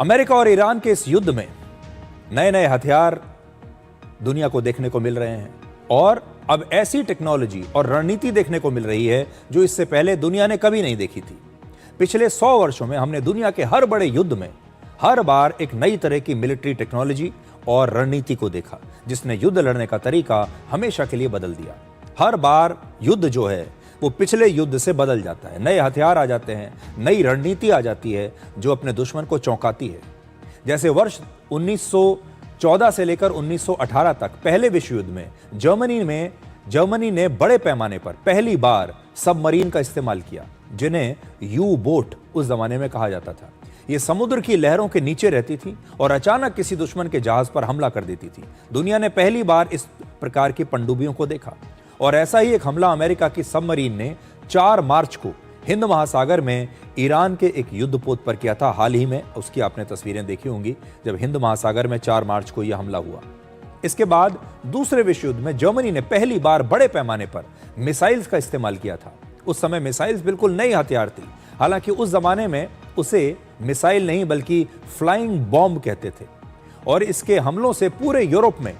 America और Iran के इस युद्ध में नए नए हथियार दुनिया को देखने को मिल रहे हैं और अब ऐसी टेक्नोलॉजी और रणनीति देखने को मिल रही है जो इससे पहले दुनिया ने कभी नहीं देखी थी। पिछले 100 वर्षों में हमने दुनिया के हर बड़े युद्ध में हर बार एक नई तरह की मिलिट्री टेक्नोलॉजी और रणनीति को देखा जिसने युद्ध लड़ने का तरीका हमेशा के लिए बदल दिया। हर बार युद्ध जो है वो पिछले युद्ध से बदल जाता है, नए हथियार आ जाते हैं, नई रणनीति आ जाती है जो अपने दुश्मन को चौंकाती है। जैसे वर्ष 1914 से लेकर 1918 तक पहले विश्व युद्ध में जर्मनी ने बड़े पैमाने पर पहली बार सबमरीन का इस्तेमाल किया जिन्हें यू बोट उस जमाने में कहा जाता था। ये समुद्र की लहरों के नीचे रहती थी और अचानक किसी दुश्मन के जहाज पर हमला कर देती थी। दुनिया ने पहली बार इस प्रकार की पनडुब्बियों को देखा और ऐसा ही एक हमला अमेरिका की सबमरीन ने 4 मार्च को हिंद महासागर में ईरान के एक युद्धपोत पर किया था। हाल ही में उसकी आपने तस्वीरें देखी होंगी जब हिंद महासागर में 4 मार्च को यह हमला हुआ। इसके बाद दूसरे विश्व युद्ध में जर्मनी ने पहली बार बड़े पैमाने पर मिसाइल्स का इस्तेमाल किया था। उस समय मिसाइल्स बिल्कुल नई हथियार थी, हालांकि उस जमाने में उसे मिसाइल नहीं बल्कि फ्लाइंग बॉम्ब कहते थे और इसके हमलों से पूरे यूरोप में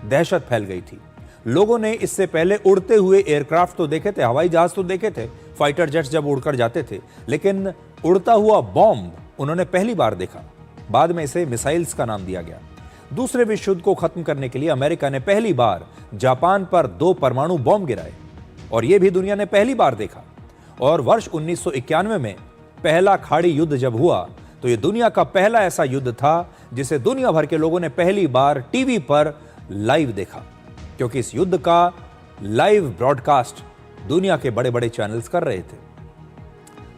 दहशत फैल गई थी। लोगों ने इससे पहले उड़ते हुए एयरक्राफ्ट तो देखे थे, हवाई जहाज तो देखे थे, फाइटर जेट्स जब उड़कर जाते थे, लेकिन उड़ता हुआ बॉम्ब उन्होंने पहली बार देखा। बाद में इसे मिसाइल्स का नाम दिया गया। दूसरे विश्व युद्ध को खत्म करने के लिए अमेरिका ने पहली बार जापान पर 2 परमाणु बॉम्ब गिराए और यह भी दुनिया ने पहली बार देखा। और वर्ष 1991 में पहला खाड़ी युद्ध जब हुआ तो यह दुनिया का पहला ऐसा युद्ध था जिसे दुनिया भर के लोगों ने पहली बार टीवी पर लाइव देखा, क्योंकि इस युद्ध का लाइव ब्रॉडकास्ट दुनिया के बड़े बड़े चैनल्स कर रहे थे।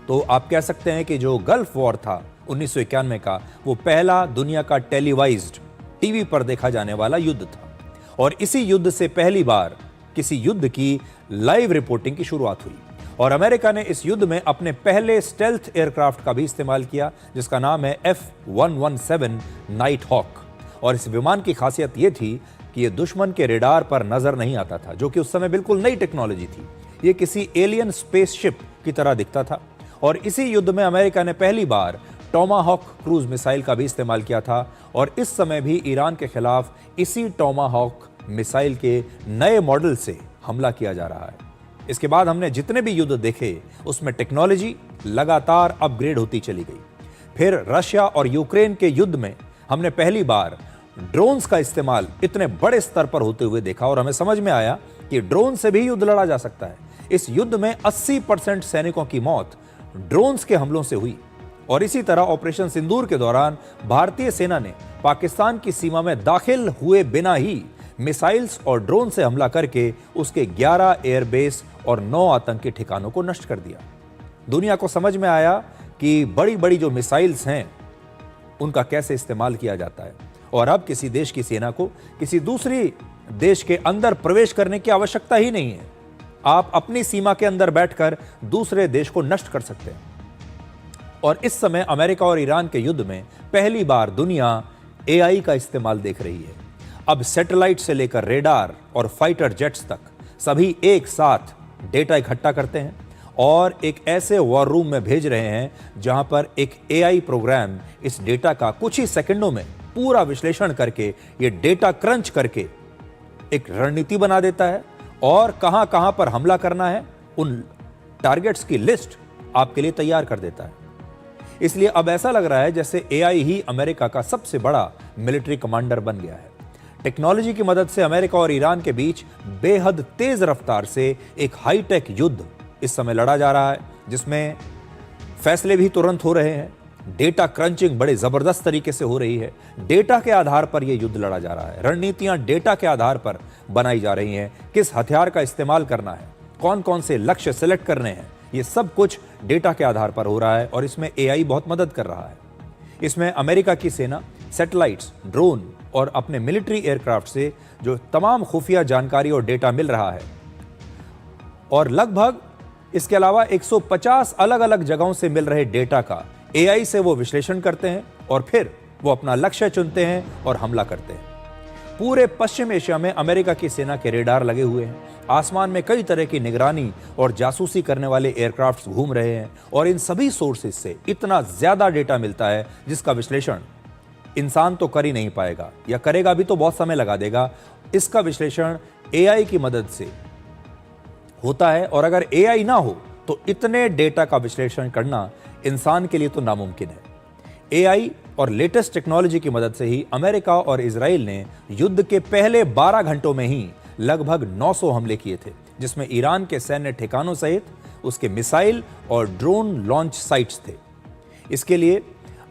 तो आप कह सकते हैं कि जो गल्फ वॉर था 1991 का, वो पहला दुनिया का टेलीवाइज्ड टीवी पर देखा जाने वाला युद्ध था और इसी युद्ध से पहली बार किसी युद्ध की लाइव रिपोर्टिंग की शुरुआत हुई। और अमेरिका ने इस युद्ध में अपने पहले स्टेल्थ एयरक्राफ्ट का भी इस्तेमाल किया जिसका नाम है F-117 नाइट हॉक। और इस विमान की खासियत यह थी कि यह दुश्मन के रेडार पर नजर नहीं आता था, जो कि उस समय बिल्कुल नई टेक्नोलॉजी थी। यह किसी एलियन स्पेसशिप की तरह दिखता था। और इसी युद्ध में अमेरिका ने पहली बार टोमाहॉक क्रूज मिसाइल का भी इस्तेमाल किया था और इस समय भी ईरान के खिलाफ इसी टोमाहॉक मिसाइल के नए मॉडल से हमला किया जा रहा है। इसके बाद हमने जितने भी युद्ध देखे उसमें टेक्नोलॉजी लगातार अपग्रेड होती चली गई। फिर रशिया और यूक्रेन के युद्ध में हमने पहली बार ड्रोन्स का इस्तेमाल इतने बड़े स्तर पर होते हुए देखा और हमें समझ में आया कि ड्रोन से भी युद्ध लड़ा जा सकता है। इस युद्ध में 80% सैनिकों की मौत ड्रोन्स के हमलों से हुई। और इसी तरह ऑपरेशन सिंदूर के दौरान भारतीय सेना ने पाकिस्तान की सीमा में दाखिल हुए बिना ही मिसाइल्स और ड्रोन से हमला करके उसके 11 एयरबेस और 9 आतंकी ठिकानों को नष्ट कर दिया। दुनिया को समझ में आया कि बड़ी बड़ी जो मिसाइल्स हैं उनका कैसे इस्तेमाल किया जाता है और अब किसी देश की सेना को किसी दूसरी देश के अंदर प्रवेश करने की आवश्यकता ही नहीं है। आप अपनी सीमा के अंदर बैठकर दूसरे देश को नष्ट कर सकते हैं। और इस समय अमेरिका और ईरान के युद्ध में पहली बार दुनिया AI का इस्तेमाल देख रही है। अब सैटेलाइट से लेकर रेडार और फाइटर जेट्स तक सभी एक साथ डेटा इकट्ठा करते हैं और एक ऐसे वॉर रूम में भेज रहे हैं जहां पर एक AI प्रोग्राम इस डेटा का कुछ ही सेकंडों में पूरा विश्लेषण करके ये डेटा क्रंच करके एक रणनीति बना देता है और कहां कहां पर हमला करना है उन टारगेट्स की लिस्ट आपके लिए तैयार कर देता है। इसलिए अब ऐसा लग रहा है जैसे AI ही अमेरिका का सबसे बड़ा मिलिट्री कमांडर बन गया है। टेक्नोलॉजी की मदद से अमेरिका और ईरान के बीच बेहद तेज रफ्तार से एक हाईटेक युद्ध इस समय लड़ा जा रहा है जिसमें फैसले भी तुरंत हो रहे हैं। डेटा क्रंचिंग बड़े जबरदस्त तरीके से हो रही है। डेटा के आधार पर यह युद्ध लड़ा जा रहा है। रणनीतियां डेटा के आधार पर बनाई जा रही हैं। किस हथियार का इस्तेमाल करना है, कौन कौन से लक्ष्य सेलेक्ट करने हैं, ये सब कुछ डेटा के आधार पर हो रहा है और इसमें AI बहुत मदद कर रहा है। इसमें अमेरिका की सेना सैटेलाइट्स, ड्रोन और अपने मिलिट्री एयरक्राफ्ट से जो तमाम खुफिया जानकारी और डेटा मिल रहा है और लगभग इसके अलावा 150 अलग अलग जगहों से मिल रहे डेटा का AI से वो विश्लेषण करते हैं और फिर वो अपना लक्ष्य चुनते हैं और हमला करते हैं। पूरे पश्चिम एशिया में अमेरिका की सेना के रेडार लगे हुए हैं। आसमान में कई तरह की निगरानी और जासूसी करने वाले एयरक्राफ्ट्स घूम रहे हैं और इन सभी सोर्सेज से इतना ज्यादा डेटा मिलता है जिसका विश्लेषण इंसान तो कर ही नहीं पाएगा, या करेगा भी तो बहुत समय लगा देगा। इसका विश्लेषण एआई की मदद से होता है, और अगर एआई ना हो तो इतने डेटा का विश्लेषण करना इंसान के लिए तो नामुमकिन है। एआई और लेटेस्ट टेक्नोलॉजी की मदद से ही अमेरिका और इजराइल ने युद्ध के पहले 12 घंटों में ही लगभग 900 हमले किए थे, जिसमें ईरान के सैन्य ठिकानों सहित उसके मिसाइल और ड्रोन लॉन्च साइट्स थे। इसके लिए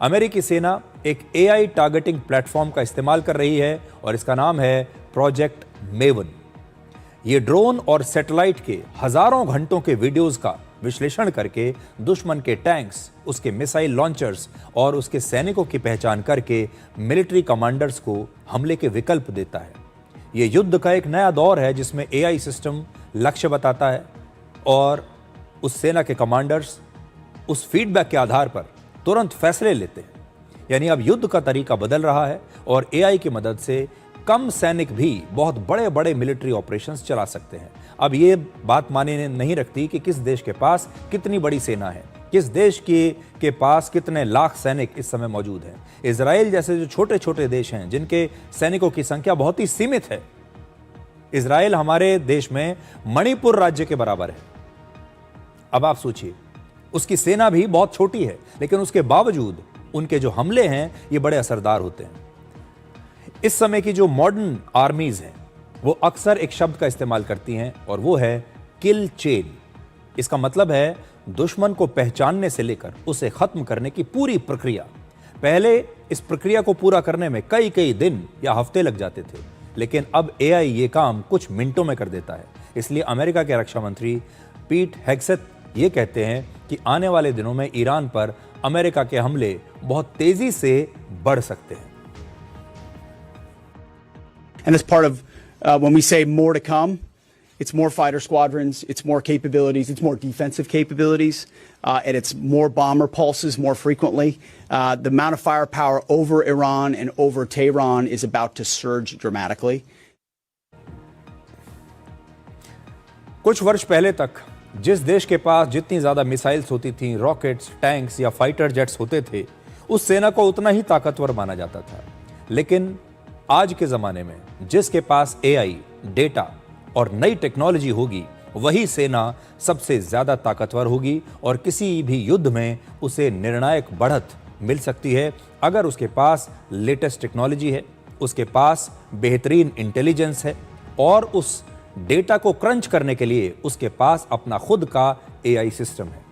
अमेरिकी सेना एक एआई टारगेटिंग प्लेटफॉर्म का इस्तेमाल कर रही है और इसका नाम है प्रोजेक्ट मेवन। ये ड्रोन और सैटेलाइट के हजारों घंटों के वीडियोस का विश्लेषण करके दुश्मन के टैंक्स, उसके मिसाइल लॉन्चर्स और उसके सैनिकों की पहचान करके मिलिट्री कमांडर्स को हमले के विकल्प देता है। यह युद्ध का एक नया दौर है जिसमें एआई सिस्टम लक्ष्य बताता है और उस सेना के कमांडर्स उस फीडबैक के आधार पर तुरंत फैसले लेते हैं। यानी अब युद्ध का तरीका बदल रहा है और एआई की मदद से कम सैनिक भी बहुत बड़े बड़े मिलिट्री ऑपरेशंस चला सकते हैं। अब ये बात मायने नहीं रखती कि किस देश के पास कितनी बड़ी सेना है, किस देश के पास कितने लाख सैनिक इस समय मौजूद हैं। इजराइल जैसे जो छोटे छोटे देश हैं जिनके सैनिकों की संख्या बहुत ही सीमित है, इजराइल हमारे देश में मणिपुर राज्य के बराबर है। अब आप सोचिए, उसकी सेना भी बहुत छोटी है, लेकिन उसके बावजूद उनके जो हमले हैं ये बड़े असरदार होते हैं। इस समय की जो मॉडर्न आर्मीज हैं वो अक्सर एक शब्द का इस्तेमाल करती हैं और वो है किल चेन। इसका मतलब है दुश्मन को पहचानने से लेकर उसे खत्म करने की पूरी प्रक्रिया। पहले इस प्रक्रिया को पूरा करने में कई कई दिन या हफ्ते लग जाते थे, लेकिन अब एआई ये काम कुछ मिनटों में कर देता है। इसलिए अमेरिका के रक्षा मंत्री पीट हेग्सेथ ये कहते हैं कि आने वाले दिनों में ईरान पर अमेरिका के हमले बहुत तेजी से बढ़ सकते हैं। And as part of when we say more to come, it's more fighter squadrons, it's more capabilities, it's more defensive capabilities, and it's more bomber pulses more frequently. The amount of firepower over Iran and over Tehran is about to surge dramatically. कुछ वर्ष पहले तक जिस देश के पास जितनी ज्यादा missiles होती थीं, रॉकेट्स, टैंक्स या फाइटर जेट्स होते थे, उस सेना को उतना ही ताकतवर माना जाता था। लेकिन आज के जमाने में जिसके पास एआई, डेटा और नई टेक्नोलॉजी होगी, वही सेना सबसे ज्यादा ताकतवर होगी और किसी भी युद्ध में उसे निर्णायक बढ़त मिल सकती है अगर उसके पास लेटेस्ट टेक्नोलॉजी है, उसके पास बेहतरीन इंटेलिजेंस है और उस डेटा को क्रंच करने के लिए उसके पास अपना खुद का एआई सिस्टम है।